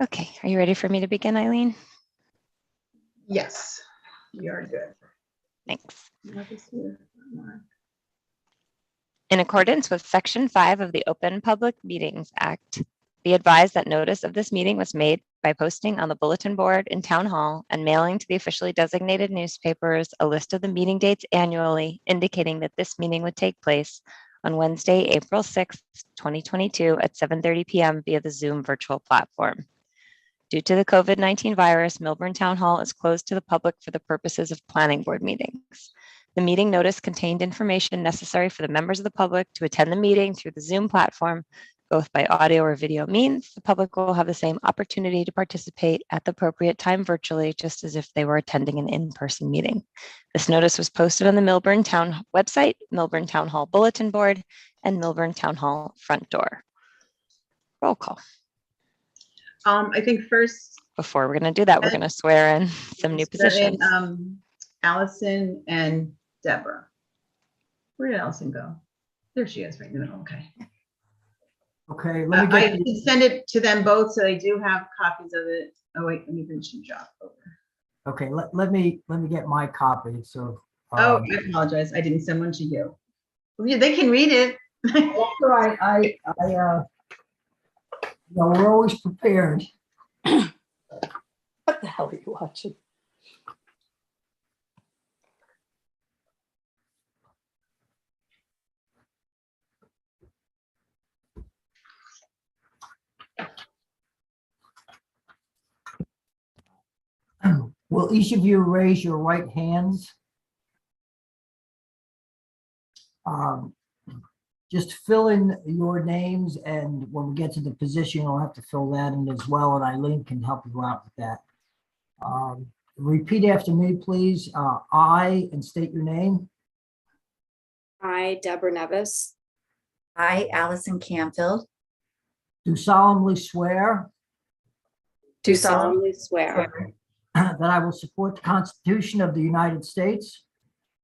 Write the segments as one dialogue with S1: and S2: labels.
S1: Okay, are you ready for me to begin, Eileen?
S2: Yes, we are good.
S1: Thanks. In accordance with Section 5 of the Open Public Meetings Act, be advised that notice of this meeting was made by posting on the bulletin board in Town Hall and mailing to the officially designated newspapers a list of the meeting dates annually, indicating that this meeting would take place on Wednesday, April 6th, 2022 at 7:30 p.m. via the Zoom virtual platform. Due to the COVID-19 virus, Millburn Town Hall is closed to the public for the purposes of planning board meetings. The meeting notice contained information necessary for the members of the public to attend the meeting through the Zoom platform, both by audio or video means. The public will have the same opportunity to participate at the appropriate time virtually, just as if they were attending an in-person meeting. This notice was posted on the Millburn Town website, Millburn Town Hall bulletin board, and Millburn Town Hall front door. Roll call.
S2: I think first.
S1: Before we're going to do that, we're going to swear in some new positions.
S2: Allison and Deborah. Where did Allison go? There she is, right in the middle. Okay.
S3: Okay,
S2: I can send it to them both so they do have copies of it. Oh wait, let me finish your job over.
S3: Okay, let me get my copy. So.
S2: I apologize. I didn't send one to you. Well, yeah, they can read it.
S3: That's right. We're always prepared. What the hell are you watching? Will each of you raise your right hands? Just fill in your names, and when we get to the position, you'll have to fill that in as well, and Eileen can help you out with that. Repeat after me, please. I, and state your name.
S4: I, Deborah Nevis.
S5: I, Allison Canfield.
S3: Do solemnly swear.
S4: Do solemnly swear.
S3: That I will support the Constitution of the United States.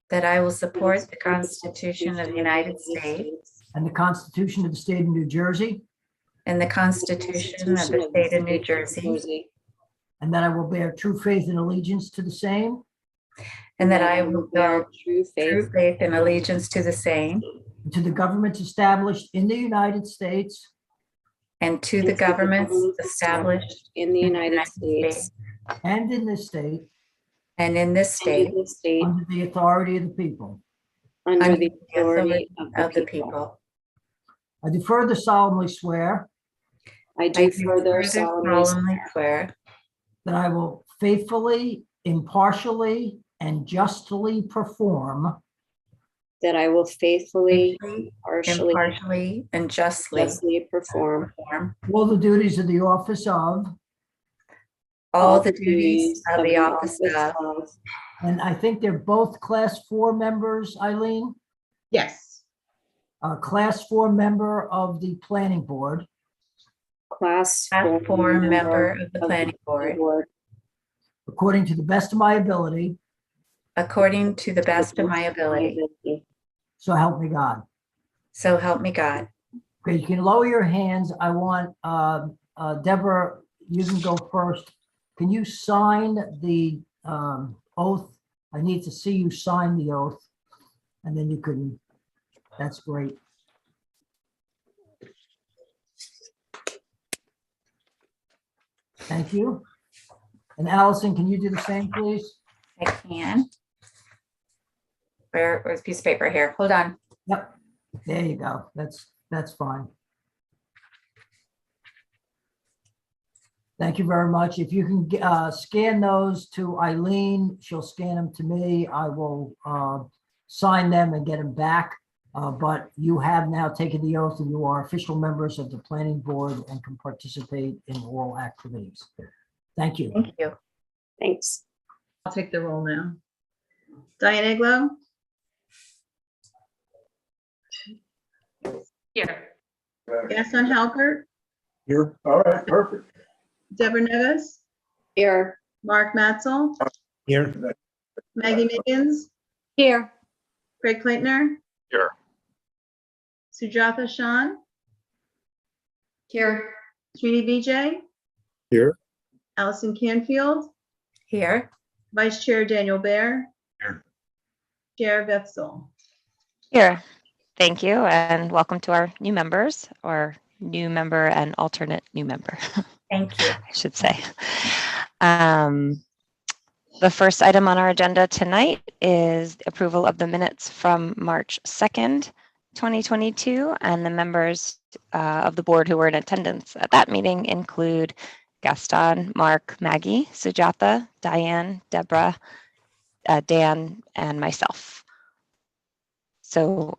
S5: That I will support the Constitution of the United States.
S3: And the Constitution of the State of New Jersey.
S5: And the Constitution of the State of New Jersey.
S3: And that I will bear true faith and allegiance to the same.
S5: And that I will bear true faith and allegiance to the same.
S3: And to the governments established in the United States.
S5: And to the governments established
S4: in the United States.
S3: And in this state.
S5: And in this state.
S3: Under the authority of the people.
S4: Under the authority of the people.
S3: I do further solemnly swear.
S4: I do further solemnly swear.
S3: That I will faithfully, impartially, and justly perform.
S4: That I will faithfully,
S5: impartially, and justly
S4: perform
S3: all the duties of the office of.
S5: All the duties of the office of.
S3: And I think they're both class 4 members, Eileen?
S2: Yes.
S3: Class 4 member of the planning board.
S4: Class
S5: 4 member of the planning board.
S3: According to the best of my ability.
S5: According to the best of my ability.
S3: So help me God.
S5: So help me God.
S3: Okay, you can lower your hands. I want Deborah, you can go first. Can you sign the oath? I need to see you sign the oath, and then you can, that's great. Thank you. And Allison, can you do the same, please?
S5: I can. Where's a piece of paper here? Hold on.
S3: Yep, there you go. That's fine. Thank you very much. If you can scan those to Eileen, she'll scan them to me. I will sign them and get them back. But you have now taken the oath and you are official members of the planning board and can participate in all activities. Thank you.
S5: Thank you.
S4: Thanks.
S2: I'll take the roll now. Diane Aglow.
S5: Here.
S2: Gaston Halpert.
S6: Here. All right, perfect.
S2: Deborah Nevis.
S4: Here.
S2: Mark Matzel.
S6: Here.
S2: Maggie Miggins.
S4: Here.
S2: Craig Kleitner.
S6: Here.
S2: Sujatha Shan.
S4: Here.
S2: Srini Vijay.
S6: Here.
S2: Allison Canfield,
S5: Here.
S2: Vice Chair Daniel Baer.
S6: Here.
S2: Chair Vetzel.
S1: Here. Thank you, and welcome to our new members, or new member and alternate new member,
S5: Thank you.
S1: I should say. The first item on our agenda tonight is the approval of the minutes from March 2nd, 2022, and the members of the board who were in attendance at that meeting include Gaston, Mark, Maggie, Sujatha, Diane, Deborah, Dan, and myself. So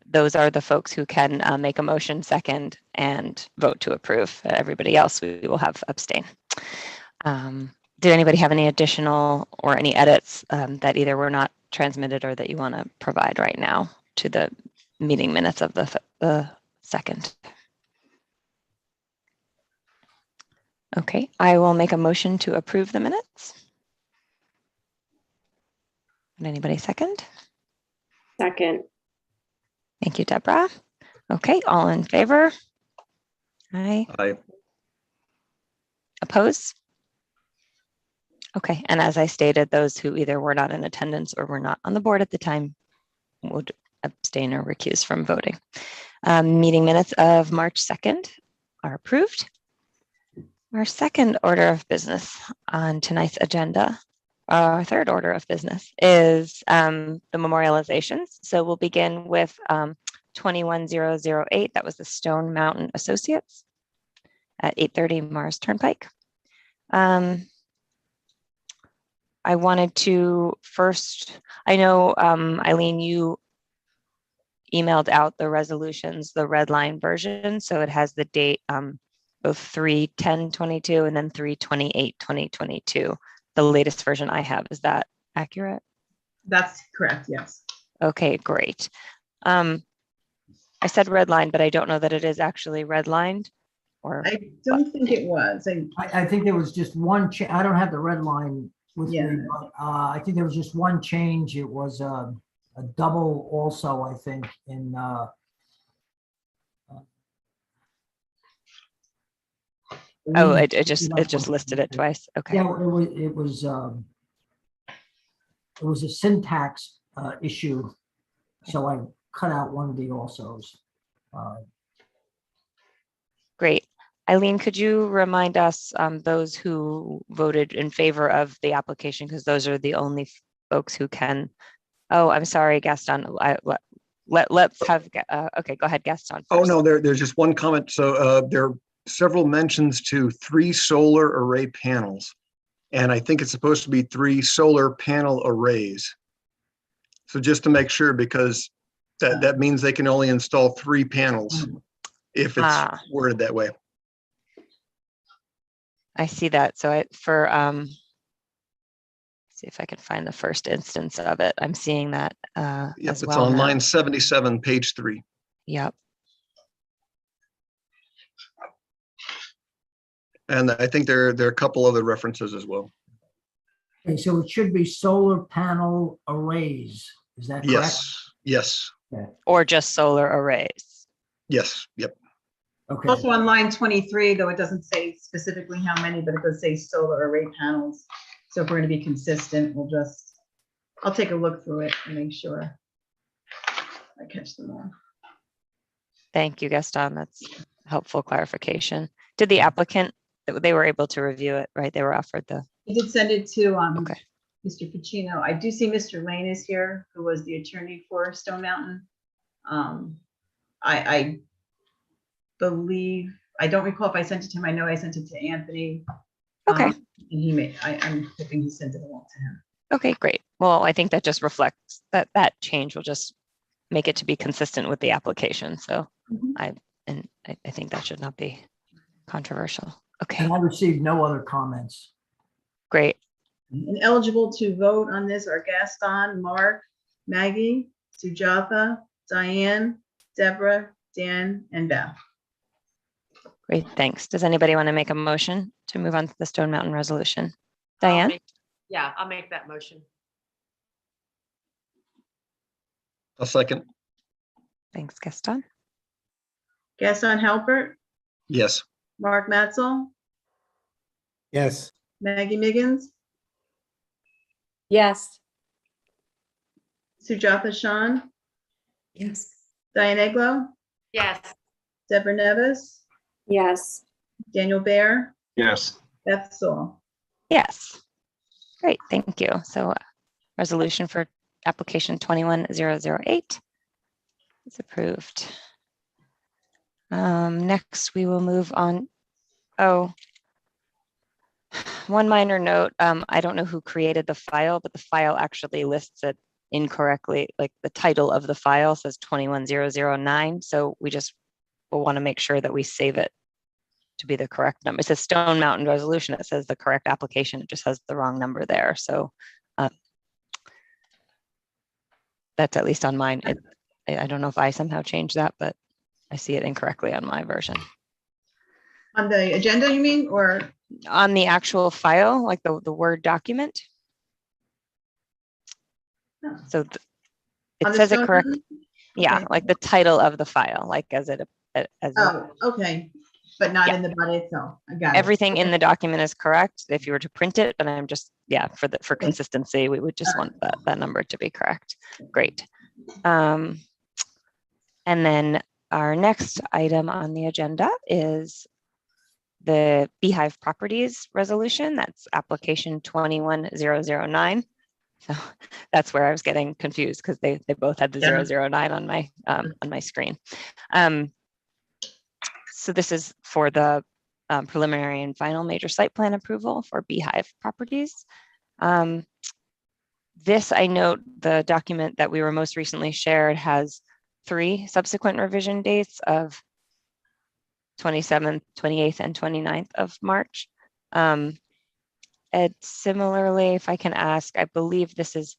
S1: those are the folks who can make a motion, second, and vote to approve. Everybody else, we will have abstain. Did anybody have any additional or any edits that either were not transmitted or that you want to provide right now to the meeting minutes of the second? Okay, I will make a motion to approve the minutes. Would anybody second?
S4: Second.
S1: Thank you, Deborah. Okay, all in favor? Aye.
S6: Aye.
S1: Oppose? Okay, and as I stated, those who either were not in attendance or were not on the board at the time would abstain or recuse from voting. Meeting minutes of March 2nd are approved. Our second order of business on tonight's agenda, our third order of business, is the memorializations. So we'll begin with 21008. That was the Stone Mountain Associates at 830 Mars Turnpike. I wanted to first, I know, Eileen, you emailed out the resolutions, the red line version. So it has the date, both 3/10/22 and then 3/28/2022. The latest version I have, is that accurate?
S2: That's correct, yes.
S1: Okay, great. I said red line, but I don't know that it is actually redlined, or
S2: I don't think it was.
S3: I think there was just one, I don't have the red line with
S2: Yeah.
S3: me, but I think there was just one change. It was a double also, I think, in
S1: oh, it just listed it twice. Okay.
S3: Yeah, it was a syntax issue, so I cut out one of the alsos.
S1: Great. Eileen, could you remind us, those who voted in favor of the application, because those are the only folks who can. Oh, I'm sorry, Gaston. Let's have, okay, go ahead, Gaston.
S6: Oh,
S1: First.
S6: no, there's just one comment. So there are several mentions to 3 solar array panels. And I think it's supposed to be 3 solar panel arrays. So just to make sure, because that means they can only install 3 panels if it's worded that way.
S1: I see that. So see if I can find the first instance of it. I'm seeing that
S6: Yep,
S1: as
S6: it's
S1: well.
S6: on
S1: now.
S6: line 77, page 3.
S1: Yep.
S6: And I think there are a couple other references as well.
S3: Okay, so it should be solar panel arrays. Is that correct?
S6: Yes, yes,
S1: Or just solar arrays.
S6: yes, yep.
S3: Okay.
S2: Also on line 23, though it doesn't say specifically how many, but it does say solar array panels. So if we're going to be consistent, I'll take a look through it and make sure I catch them all.
S1: Thank you, Gaston. That's helpful clarification. Did the applicant, they were able to review it, right? They were offered the.
S2: I did send it to
S1: Okay.
S2: Mr. Pacino. I do see Mr. Lane is here, who was the attorney for Stone Mountain. I believe, I don't recall if I sent it to him. I know I sent it to Anthony.
S1: Okay.
S2: And I'm hoping he sent it along to him.
S1: Okay, great. Well, I think that just reflects that change will just make it to be consistent with the application. So I think that should not be controversial. Okay,
S3: And I received no other comments.
S1: great.
S2: And eligible to vote on this are Gaston, Mark, Maggie, Sujatha, Diane, Deborah, Dan, and Beth.
S1: Great, thanks. Does anybody want to make a motion to move on to the Stone Mountain resolution? Diane?
S7: I'll make that motion.
S6: A second.
S1: Thanks, Gaston.
S2: Gaston Halpert,
S6: Yes,
S2: Mark Matzel,
S8: Yes.
S2: Maggie Miggins,
S4: Yes.
S2: Sujatha Shan,
S4: Yes.
S2: Diane Aglo,
S7: Yes.
S2: Deborah Nevis,
S4: Yes.
S2: Daniel Bear,
S8: Yes.
S2: Beth Saul.
S1: Yes. Great, thank you. So resolution for application 21008 is approved. Next, we will move on. Oh, one minor note. I don't know who created the file, but the file actually lists it incorrectly. Like the title of the file says 21009. So we just will want to make sure that we save it to be the correct number. It says Stone Mountain Resolution. It says the correct application. It just has the wrong number there. So that's at least on mine. I don't know if I somehow changed that, but I see it incorrectly on my version.
S2: On the agenda, you mean, or?
S1: On the actual file, like the Word document. So
S2: On
S1: it
S2: the
S1: says it
S2: Stone
S1: correct.
S2: Mountain?
S1: Yeah,
S2: Okay.
S1: like the title of the file, like as it.
S2: Oh, okay, but not
S1: Yeah.
S2: in the body itself. I got it.
S1: Everything in
S2: Okay.
S1: the document is correct if you were to print it, but I'm just, yeah, for
S2: Okay.
S1: consistency, we would just
S2: All
S1: want that number to be correct. Great. And then our next item on the agenda is the Beehive Properties Resolution. That's application 21009. So that's where I was getting confused because they both had the
S2: Yeah.
S1: 009 on my screen. So this is for the preliminary and final major site plan approval for Beehive Properties. This, I note, the document that we were most recently shared has 3 subsequent revision dates of 27th, 28th, and 29th of March. And similarly, if I can ask, I believe this is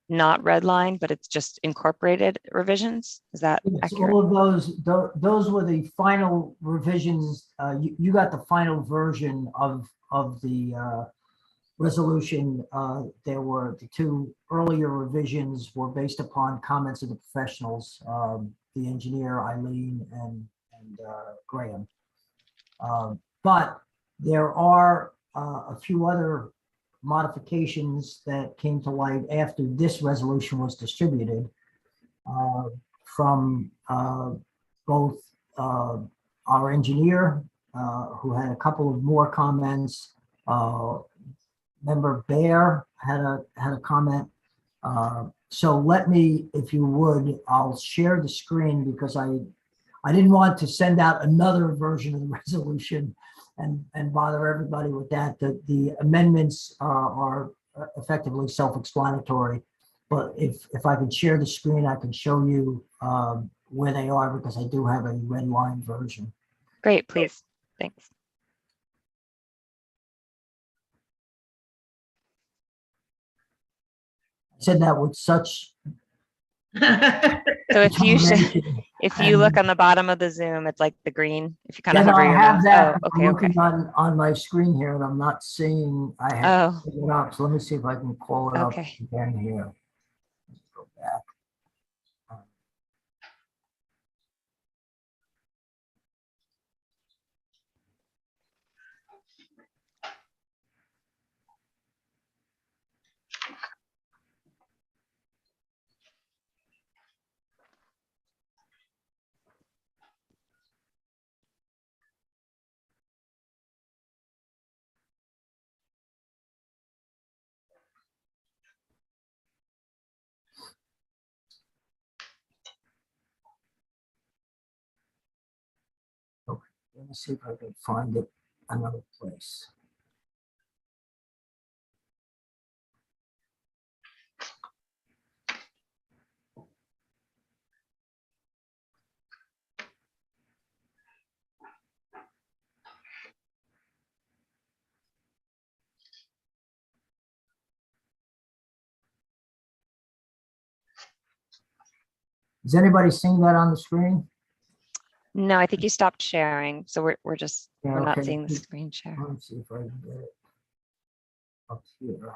S1: not redlined, but it's just incorporated revisions. Is that
S3: Yes,
S1: accurate?
S3: all of those were the final revisions. You got the final version of the resolution. There were the 2 earlier revisions were based upon comments of the professionals, the engineer Eileen and Graham. But there are a few other modifications that came to light after this resolution was distributed from both our engineer, who had a couple of more comments. Member Bear had a comment. So let me, if you would, I'll share the screen because I didn't want to send out another version of the resolution and bother everybody with that. The amendments are effectively self-explanatory. But if I could share the screen, I can show you where they are because I do have a red line version.
S1: Great, please. Thanks.
S3: I said that with such
S1: So if
S3: determination.
S1: if you look on the bottom of the Zoom, it's like the green. If you kind of
S3: Then
S1: hover
S3: I
S1: your
S3: have
S1: mouse.
S3: that.
S1: Oh,
S3: I'm
S1: okay,
S3: looking
S1: okay.
S3: on my screen here and I'm not seeing, I have
S1: Oh,
S3: it up. So let me see if I can call it up
S1: okay.
S3: again here. Go back. Okay, let me see if I can find it another place. Is anybody seeing that on the screen?
S1: No, I think you stopped sharing. So we're
S3: Yeah,
S1: we're not
S3: okay.
S1: seeing the screen share.
S3: Let me see if I can get it up here.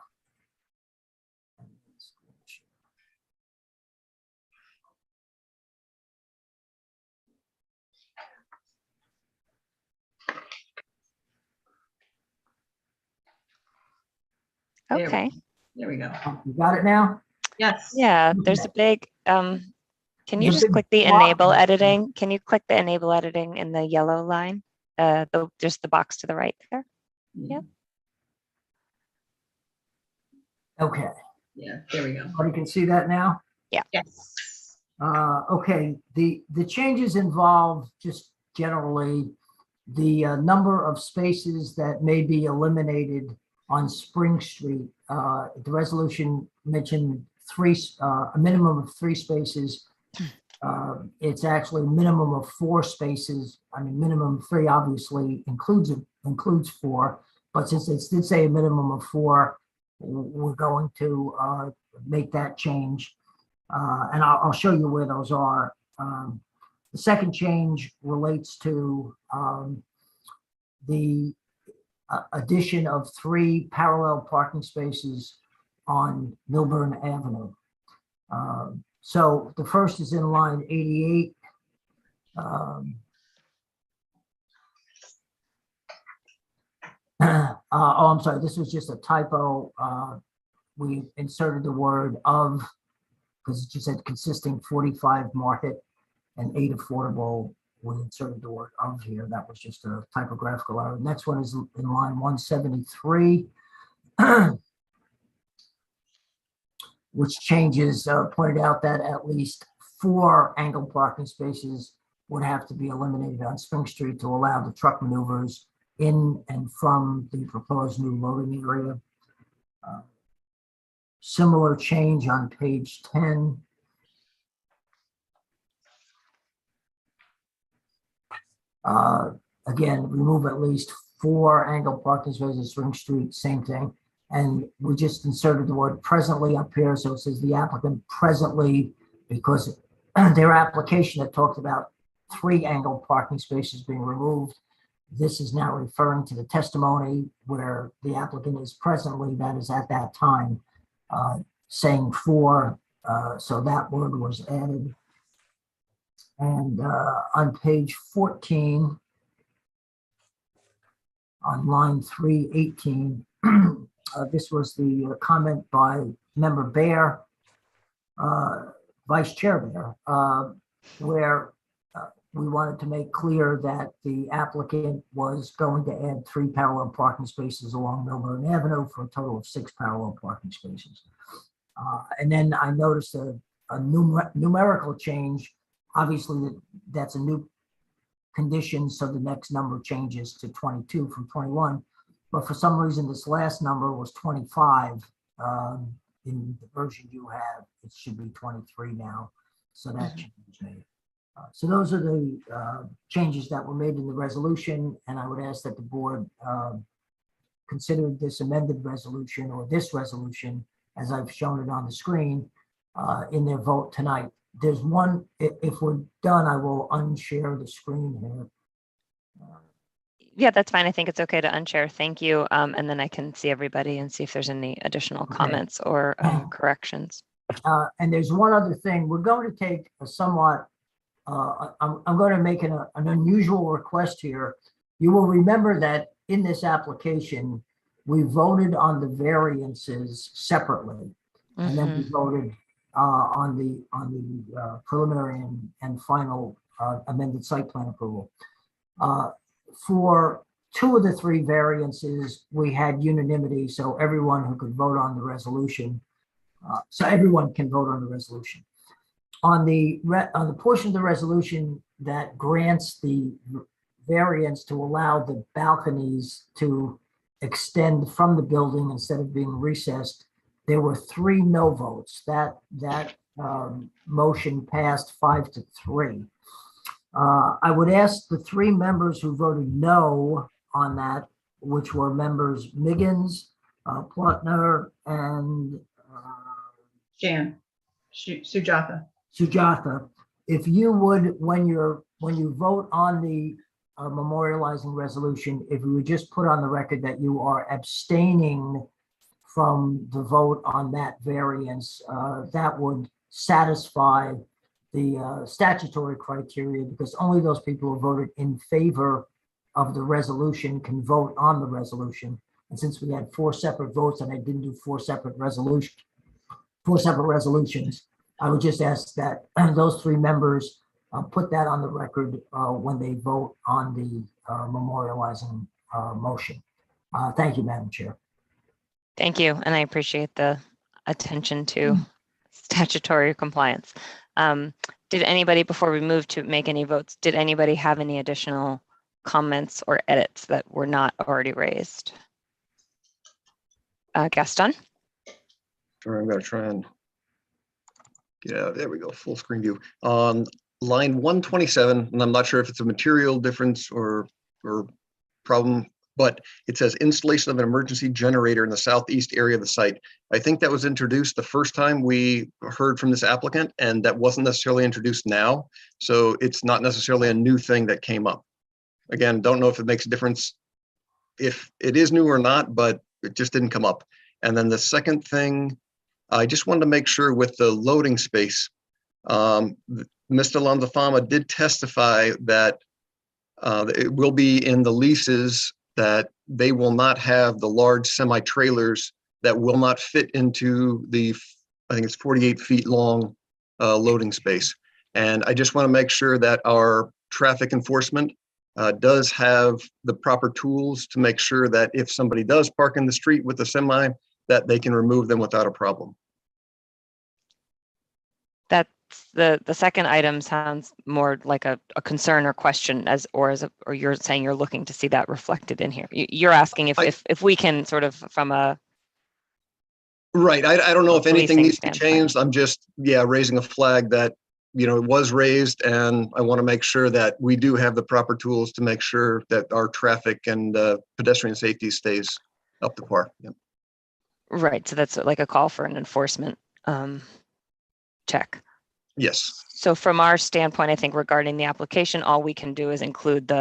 S2: There we
S1: Okay.
S2: There we go.
S3: You got it now?
S2: Yes.
S1: Yeah, there's a big, can you
S3: There's a
S1: just
S3: big
S1: click the
S3: block.
S1: enable editing? Can you click the enable editing in the yellow line? Just the box to the right there. Yep.
S3: Okay,
S2: Yeah, there we go.
S3: everybody can see that now?
S2: Yes.
S3: Okay, the changes involve just generally the number of spaces that may be eliminated on Spring Street. The resolution mentioned a minimum of 3 spaces. It's actually a minimum of 4 spaces. I mean, minimum 3 obviously includes 4, but since it did say a minimum of 4, we're going to make that change. And I'll show you where those are. The second change relates to the addition of 3 parallel parking spaces on Millburn Avenue. So the first is in line 88. Oh, I'm sorry, this was just a typo. We inserted the word of, because it just said consisting 45 market and 8 affordable. We inserted the word of here. That was just a typographical error. Next one is in line 173, which changes, pointed out that at least 4 angled parking spaces would have to be eliminated on Spring Street to allow the truck maneuvers in and from the proposed new loading area. Similar change on page 10. Again, remove at least 4 angled parking spaces, Spring Street, same thing. And we just inserted the word presently up here. So it says the applicant presently, because their application that talked about 3 angled parking spaces being removed. This is now referring to the testimony where the applicant is presently, that is at that time, saying 4. So that word was added. And on page 14, on line 318, this was the comment by member Bear, Vice Chair Bear, where we wanted to make clear that the applicant was going to add 3 parallel parking spaces along Millburn Avenue for a total of 6 parallel parking spaces. And then I noticed a numerical change. Obviously, that's a new condition, so the next number changes to 22 from 21. But for some reason, this last number was 25. In the version you have, it should be 23 now. So that change was made. So those are the changes that were made in the resolution, and I would ask that the board consider this amended resolution or this resolution, as I've shown it on the screen, in their vote tonight. There's one, if we're done, I will unshare the screen here.
S1: Yeah, that's fine. I think it's okay to unshare. Thank you. And then I can see everybody and see if there's any additional comments or corrections.
S3: And there's one other thing. We're going to take a somewhat, I'm going to make an unusual request here. You will remember that in this application, we voted on the variances separately. And then we voted on the preliminary and final amended site plan approval. For 2 of the 3 variances, we had unanimity, so everyone who could vote on the resolution, so everyone can vote on the resolution. On the portion of the resolution that grants the variance to allow the balconies to extend from the building instead of being recessed, there were 3 no votes. That motion passed 5-3. I would ask the 3 members who voted no on that, which were members Miggins, Plotner, and Sujatha, if you would, when you vote on the memorializing resolution, if you would just put on the record that you are abstaining from the vote on that variance, that would satisfy the statutory criteria, because only those people who voted in favor of the resolution can vote on the resolution. And since we had 4 separate votes and I didn't do 4 separate resolutions, I would just ask that those 3 members put that on the record when they vote on the memorializing motion. Thank you, Madam Chair.
S1: Thank you, and I appreciate the attention to statutory compliance. Did anybody, before we move to make any votes, did anybody have any additional comments or edits that were not already raised? Gaston?
S6: Sure, I'm gonna try and get out. There we go, full screen view. On line 127, and I'm not sure if it's a material difference or problem, but it says installation of an emergency generator in the southeast area of the site. I think that was introduced the first time we heard from this applicant, and that wasn't necessarily introduced now. So it's not necessarily a new thing that came up. Again, don't know if it makes a difference if it is new or not, but it just didn't come up. And then the second thing, I just wanted to make sure with the loading space, Mr. Lanzafama did testify that it will be in the leases that they will not have the large semi-trailers that will not fit into the, I think it's 48 feet long loading space. And I just want to make sure that our traffic enforcement does have the proper tools to make sure that if somebody does park in the street with a semi, that they can remove them without a problem.
S1: That's the second item sounds more like a concern or question or you're saying you're looking to see that reflected in here. You're asking if we can sort of from a
S6: right. I don't know if anything needs to be
S1: standpoint.
S6: changed. I'm just raising a flag that it was raised, and I want to make sure that we do have the proper tools to make sure that our traffic and pedestrian safety stays up to par. Yep.
S1: Right. So that's like a call for an enforcement check.
S6: Yes.
S1: So from our standpoint, I think regarding the application, all we can do is include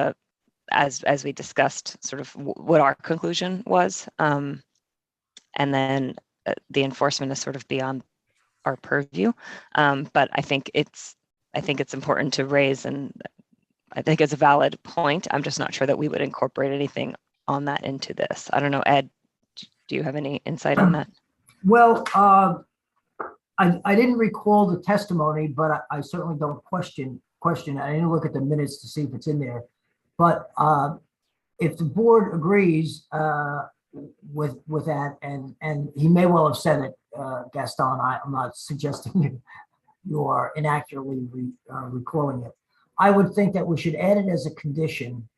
S1: as we discussed, sort of what our conclusion was. And then the enforcement is sort of beyond our purview. But I think it's important to raise, and I think it's a valid point. I'm just not sure that we would incorporate anything on that into this. I don't know, Ed, do you have any insight on that?
S3: Well, I didn't recall the testimony, but I certainly don't question it. I didn't look at the minutes to see if it's in there. But if the board agrees with that, and he may well have said it, Gaston, I'm not suggesting you are inaccurately recalling it. I would think that we should add it as a condition,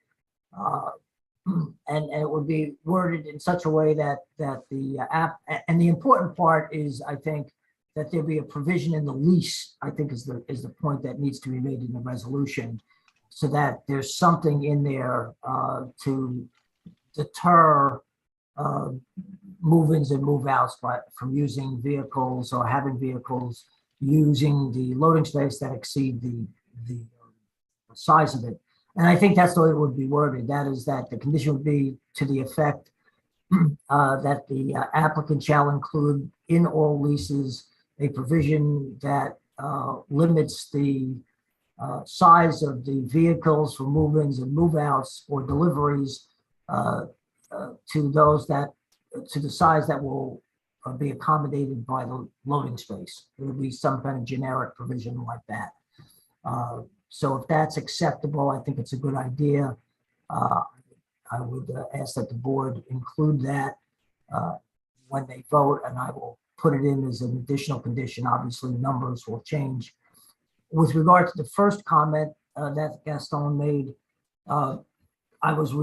S3: and it would be worded in such a way that the app, and the important part is, I think, that there be a provision in the lease, I think is the point that needs to be made in the resolution, so that there's something in there to deter move-ins and move-outs from using vehicles or having vehicles using the loading space that exceed the size of it. And I think that's the way it would be worded. That is that the condition would be to the effect that the applicant shall include in all leases a provision that limits the size of the vehicles for move-ins and move-outs or deliveries to the size that will be accommodated by the loading space. It would be some kind of generic provision like that. So if that's acceptable, I think it's a good idea. I would ask that the board include that when they vote, and I will put it in as an additional condition. Obviously, numbers will change. With regard to the first comment that Gaston made, I was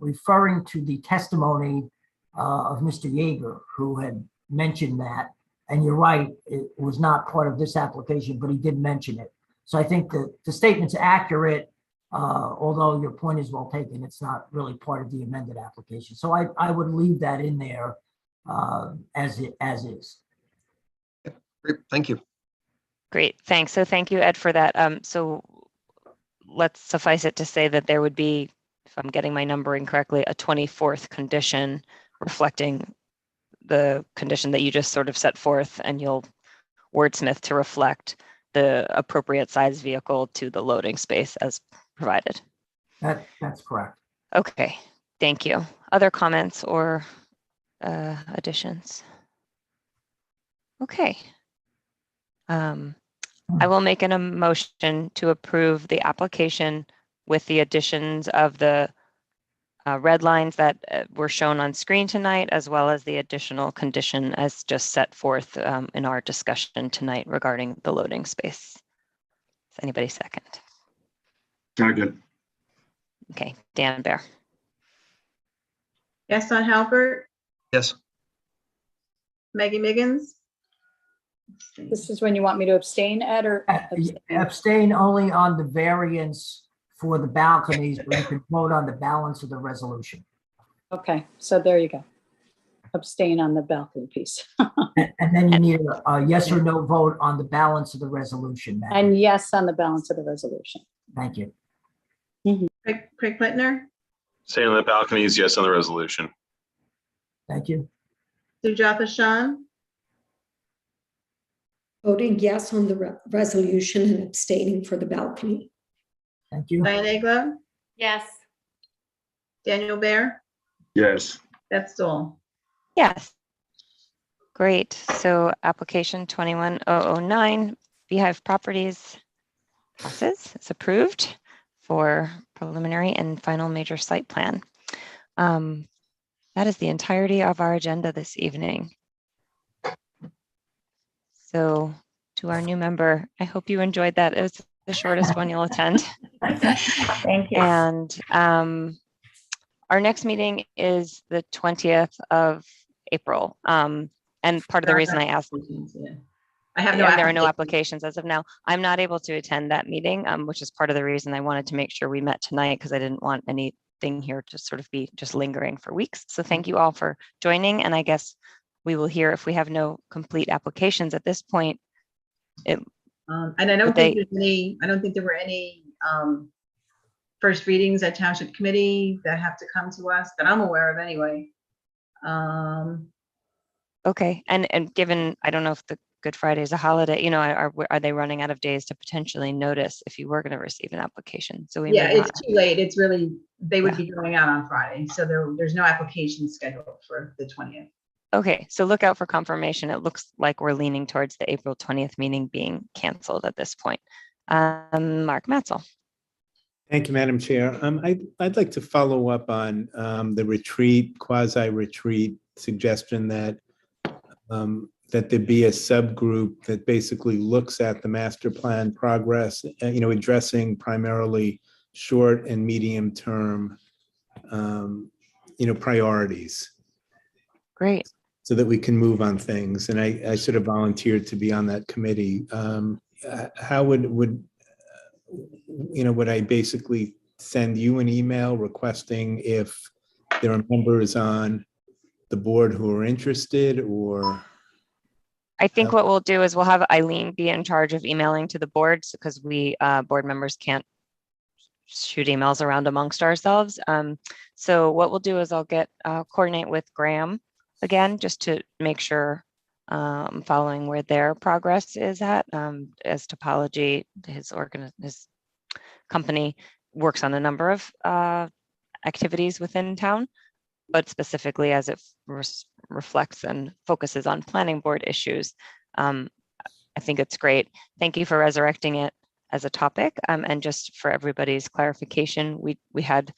S3: referring to the testimony of Mr. Yeager, who had mentioned that. And you're right, it was not part of this application, but he did mention it. So I think that the statement's accurate, although your point is well taken. It's not really part of the amended application. So I would leave that in there as is.
S6: Great, thank you.
S1: Great, thanks. So thank you, Ed, for that. So let's suffice it to say that there would be, if I'm getting my numbering correctly, a 24th condition reflecting the condition that you just sort of set forth, and you'll wordsmith to reflect the appropriate size vehicle to the loading space as provided.
S3: That's correct.
S1: Okay, Thank you. Other comments or additions? Okay. I will make a motion to approve the application with the additions of the red lines that were shown on screen tonight, as well as the additional condition as just set forth in our discussion tonight regarding the loading space. Does anybody second?
S8: Second.
S1: Okay, Dan Bear.
S2: Gaston Halbert,
S6: Yes.
S2: Maggie Miggins.
S9: This is when you want me to abstain, Ed, or abstain?
S3: Abstain only on the variance for the balconies, but you can vote on the balance of the resolution.
S9: Okay, so there you go. Abstain on the balcony piece.
S3: And then you need a yes or no vote on the balance of the resolution. Maggie.
S9: And yes on the balance of the resolution.
S3: Thank you.
S2: Craig Plitner,
S8: Staying on the balconies, yes on the resolution.
S3: Thank you.
S2: Sujatha Shan,
S4: Voting yes on the resolution and abstaining for the balcony.
S3: Thank you.
S2: Diane Aglo,
S7: Yes.
S2: Daniel Bear,
S8: Yes.
S2: that's all.
S1: Yes. Great. So application 21009 Beehive Properties passes. It's approved for preliminary and final major site plan. That is the entirety of our agenda this evening. So to our new member, I hope you enjoyed that. It was the shortest one you'll attend.
S5: Thank you.
S1: And our next meeting is the 20th of April. And part of the reason I asked,
S2: Yeah. I have no.
S1: and there are no
S2: applications.
S1: applications as of now. I'm not able to attend that meeting, which is part of the reason I wanted to make sure we met tonight, because I didn't want anything here to sort of be just lingering for weeks. So thank you all for joining. And I guess we will hear if we have no complete applications at this point.
S2: And I don't think there's any, I don't think there were any first readings at Township Committee that have to come to us that I'm aware of anyway.
S1: Okay. And given, I don't know if the Good Friday is a holiday, you know, are they running out of days to potentially notice if you were going to receive an application? So we
S2: Yeah,
S1: may not.
S2: it's too late. It's really, they would be going out on Friday. So there's no application scheduled for the 20th.
S1: Okay, so look out for confirmation. It looks like we're leaning towards the April 20th meeting being canceled at this point. Mark Matzel.
S10: Thank you, Madam Chair. I'd like to follow up on the retreat, quasi-retreat suggestion that that there be a subgroup that basically looks at the master plan progress, addressing primarily short and medium term, priorities.
S1: Great.
S10: So that we can move on things. And I sort of volunteered to be on that committee. How would I basically send you an email requesting if there are members on the board who are interested, or?
S1: I think what we'll do is we'll have Eileen be in charge of emailing to the boards, because we board members can't shoot emails around amongst ourselves. So what we'll do is I'll coordinate with Graham again, just to make sure following where their progress is at. As Topology, his company works on a number of activities within town, but specifically as it reflects and focuses on planning board issues. I think it's great. Thank you for resurrecting it as a topic. And just for everybody's clarification, we had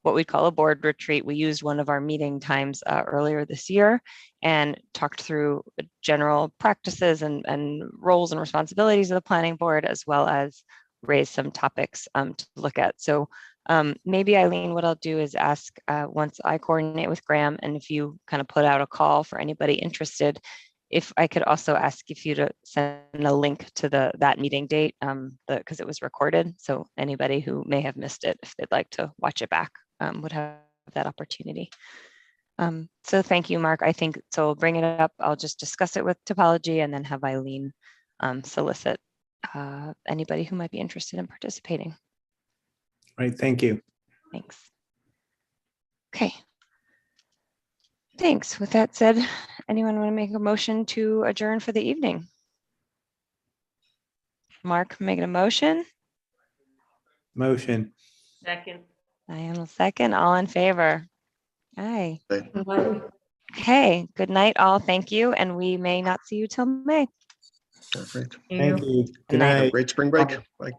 S1: what we call a board retreat. We used one of our meeting times earlier this year and talked through general practices and roles and responsibilities of the planning board, as well as raise some topics to look at. So maybe Eileen, what I'll do is ask once I coordinate with Graham, and if you kind of put out a call for anybody interested, if I could also ask if you to send a link to that meeting date, because it was recorded. So anybody who may have missed it, if they'd like to watch it back, would have that opportunity. So thank you, Mark. I think so. We'll bring it up. I'll just discuss it with Topology and then have Eileen solicit anybody who might be interested in participating.
S10: Right. Thank you.
S1: Thanks. Okay. Thanks. With that said, anyone want to make a motion to adjourn for the evening? Mark making a motion.
S10: Motion.
S7: Second.
S1: I am a second. All in favor. Aye.
S4: Bye.
S1: Okay, good night all. Thank you. And we may not see you till May.
S6: Perfect.
S10: Thank you. Good
S1: night.
S6: Have a
S10: night.
S6: great spring break. Bye.